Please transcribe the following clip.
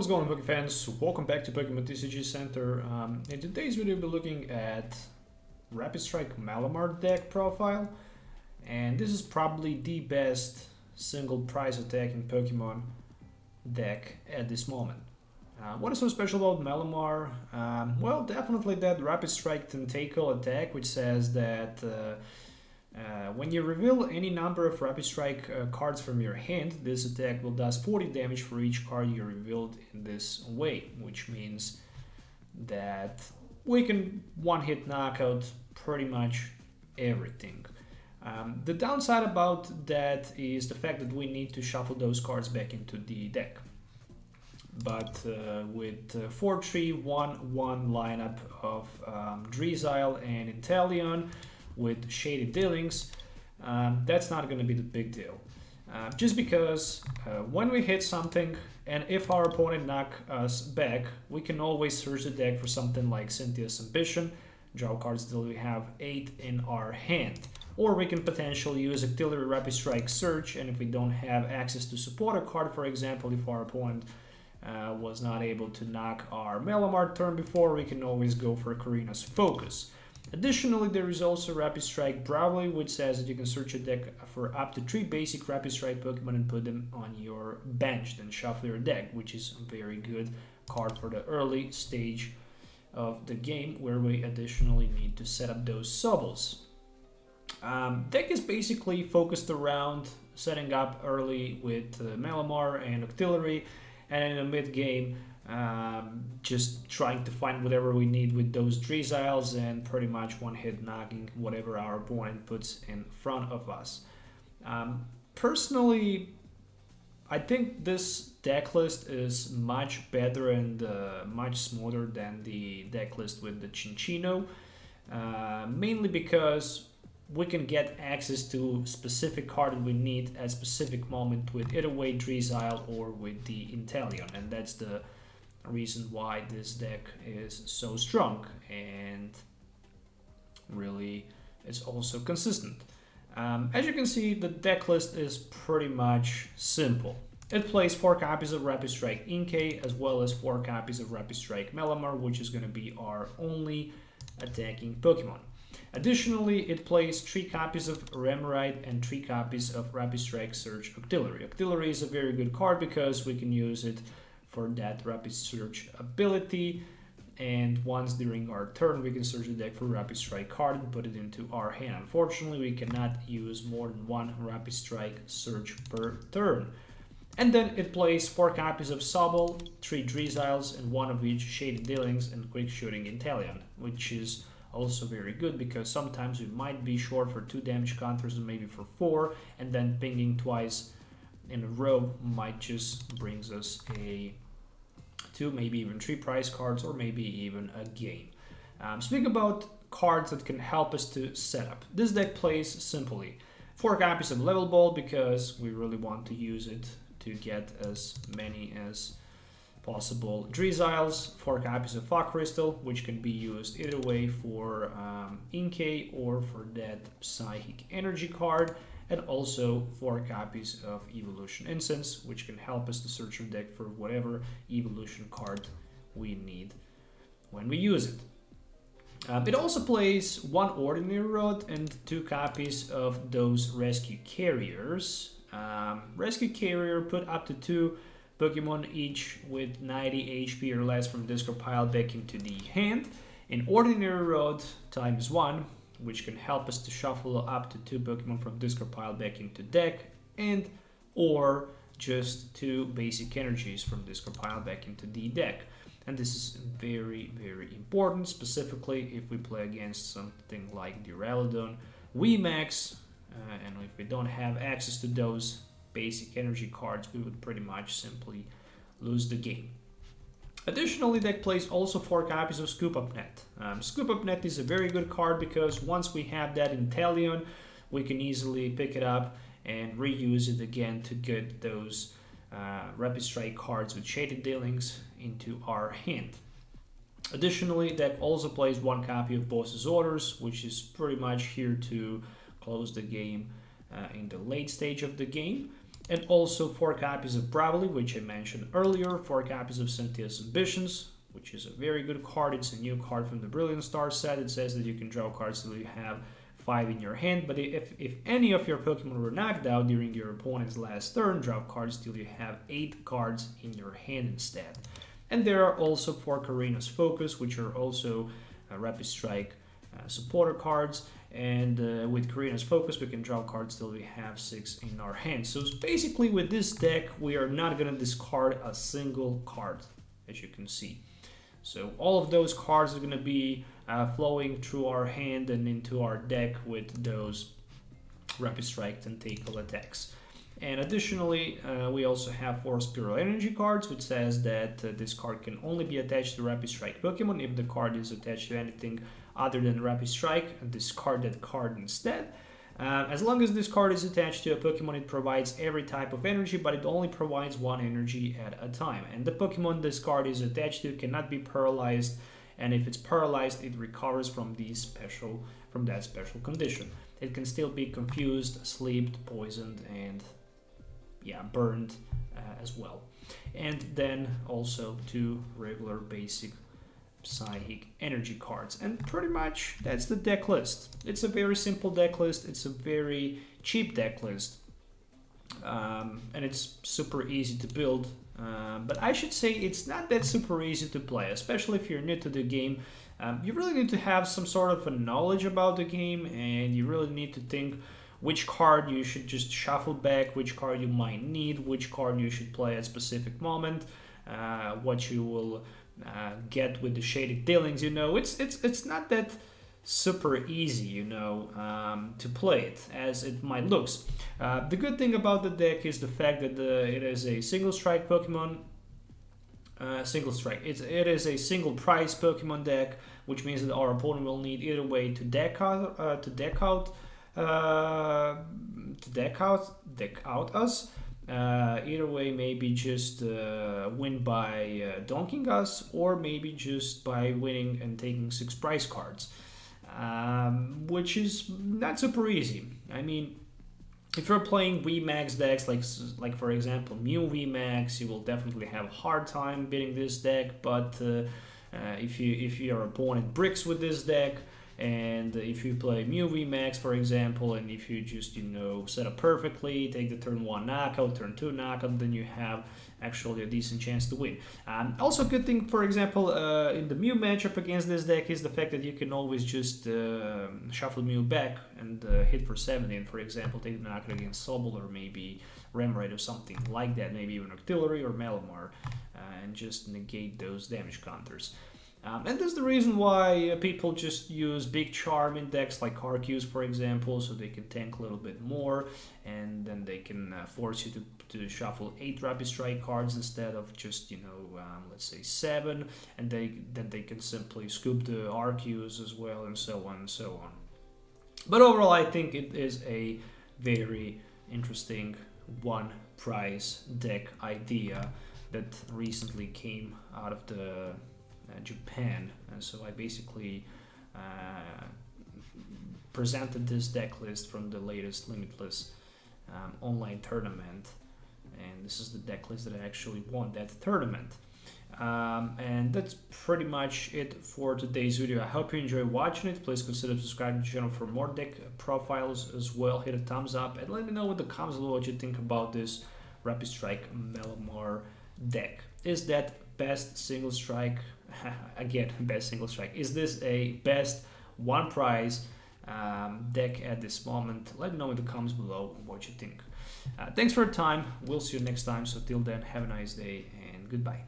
what's going on, Pokemon fans? Welcome back to Pokemon TCG Center. In today's video, we'll be looking at Rapid Strike Malamar deck profile, and this is probably the best single price attacking Pokemon deck at this moment. What is so special about Malamar? Well, definitely that Rapid Strike Tentacle attack, which says that when you reveal any number of Rapid Strike cards from your hand, this attack will does 40 damage for each card you revealed in this way, which means that we can one-hit knockout pretty much everything. The downside about that is the fact that we need to shuffle those cards back into the deck. But with 4-3-1-1 lineup of Drizzile and Inteleon, with shaded dealings, that's not going to be the big deal. Just because when we hit something, and if our opponent knock us back, we can always search the deck for something like Cynthia's Ambition, draw cards till we have 8 in our hand. Or we can potentially use Auxiliary Rapid Strike Search, and if we don't have access to support a card, for example, if our opponent was not able to knock our Malamar turn before, we can always go for Karina's Focus. Additionally, there is also Rapid Strike Bravely, which says that you can search a deck for up to 3 basic Rapid Strike Pokemon and put them on your bench, then shuffle your deck, which is a very good card for the early stage of the game, where we additionally need to set up those Sobbles. Deck is basically focused around setting up early with Malamar and Auxiliary, and in the mid-game, just trying to find whatever we need with those Drizziles and pretty much one-hit knocking whatever our opponent puts in front of us. Personally, I think this deck list is much better and much smoother than the deck list with the Cinccino, mainly because we can get access to specific card that we need at a specific moment with either way Drizzile or with the Inteleon, and that's the reason why this deck is so strong and really is also consistent. As you can see, the deck list is pretty much simple. It plays 4 copies of Rapid Strike Inkay as well as 4 copies of Rapid Strike Malamar, which is going to be our only attacking Pokemon. Additionally, it plays 3 copies of Remoraid and 3 copies of Rapid Strike Search Auxiliary. Auxiliary is a very good card because we can use it for that Rapid Search ability, and once during our turn we can search the deck for Rapid Strike card and put it into our hand. Unfortunately, we cannot use more than 1 Rapid Strike Search per turn. And then it plays 4 copies of Sobble, 3 Drizziles, and 1 of each Shaded Dealings and Quick Shooting Inteleon, which is also very good because sometimes we might be short for 2 damage counters and maybe for 4, and then pinging twice in a row might just brings us a 2, maybe even 3 prize cards, or maybe even a game. Speaking about cards that can help us to set up, this deck plays simply 4 copies of Level Ball because we really want to use it to get as many as possible Drizziles, 4 copies of Fog Crystal, which can be used either way for Inkay or for that Psychic Energy card, and also 4 copies of Evolution Incense, which can help us to search our deck for whatever evolution card we need when we use it. It also plays 1 Ordinary Road and 2 copies of those Rescue Carriers. Rescue Carrier put up to 2 Pokemon each with 90 HP or less from discard pile back into the hand. In Ordinary Road times 1, which can help us to shuffle up to 2 Pokemon from discard pile back into deck, and or just 2 basic energies from discard pile back into the deck. And this is very, very important, specifically if we play against something like Duraludon, VMAX, and if we don't have access to those basic energy cards, we would pretty much simply lose the game. Additionally, deck plays also 4 copies of Scoop Up Net. Scoop Up Net is a very good card because once we have that Inteleon, we can easily pick it up and reuse it again to get those Rapid Strike cards with Shaded Dealings into our hand. Additionally, deck also plays 1 copy of Boss's Orders, which is pretty much here to close the game in the late stage of the game. and also 4 copies of Bravely, which I mentioned earlier, 4 copies of Cynthia's Ambitions, which is a very good card. It's a new card from the Brilliant Star set. It says that you can draw cards till you have 5 in your hand, but if any of your Pokemon were knocked out during your opponent's last turn, draw cards till you have 8 cards in your hand instead. And there are also 4 Karina's Focus, which are also Rapid Strike supporter cards. And with Karina's Focus, we can draw cards till we have 6 in our hand. So basically with this deck, we are not going to discard a single card, as you can see. So all of those cards are going to be flowing through our hand and into our deck with those Rapid Strike Tentacle attacks. And additionally, we also have 4 Spiral Energy cards, which says that this card can only be attached to Rapid Strike Pokemon. If the card is attached to anything other than Rapid Strike, discard that card instead. As long as this card is attached to a Pokemon, it provides every type of energy, but it only provides 1 energy at a time. And the Pokemon this card is attached to cannot be paralyzed, and if it's paralyzed, it recovers from that special condition. It can still be confused, sleeped, poisoned, and burned as well. And then also 2 regular basic Psychic Energy cards. And pretty much that's the deck list. It's a very simple deck list. It's a very cheap deck list. And it's super easy to build. But I should say it's not that super easy to play, especially if you're new to the game. You really need to have some sort of a knowledge about the game, and you really need to think which card you should just shuffle back, which card you might need, which card you should play at a specific moment, what you will get with the shaded dealings. It's not that super easy, to play it as it might looks. The good thing about the deck is the fact that it is a single strike Pokemon. It is a single price Pokemon deck, which means that our opponent will need either way to deck out us. Either way, maybe just win by donking us, or maybe just by winning and taking 6 prize cards, which is not super easy. I mean, if you're playing VMAX decks, like for example Mew VMAX, you will definitely have a hard time beating this deck. But if your opponent bricks with this deck, and if you play Mew VMAX, for example, and if you just set up perfectly, take the turn 1 knockout, turn 2 knockout, then you have actually a decent chance to win. Also, a good thing, for example, in the Mew matchup against this deck is the fact that you can always just shuffle Mew back and hit for 17, for example, take the knockout against Sobble or maybe Remoraid or something like that, maybe even Artillery or Malamar, and just negate those damage counters. And that's the reason why people just use Big Charm in decks like Arceus, for example, so they can tank a little bit more, and then they can force you to shuffle 8 Rapid Strike cards instead of just, let's say 7, and then they can simply scoop the Arceus as well, and so on and so on. But overall, I think it is a very interesting one-prize deck idea that recently came out of the Japan, and so I basically presented this deck list from the latest Limitless online tournament, and this is the deck list that I actually won that tournament. And that's pretty much it for today's video. I hope you enjoy watching it. Please consider subscribing to the channel for more deck profiles as well. Hit a thumbs up and let me know in the comments below what you think about this Rapid Strike Malamar deck. Is that best single strike? Again, best single strike. Is this a best one prize deck at this moment? Let me know in the comments below what you think. Thanks for your time. We'll see you next time. So till then, have a nice day and goodbye.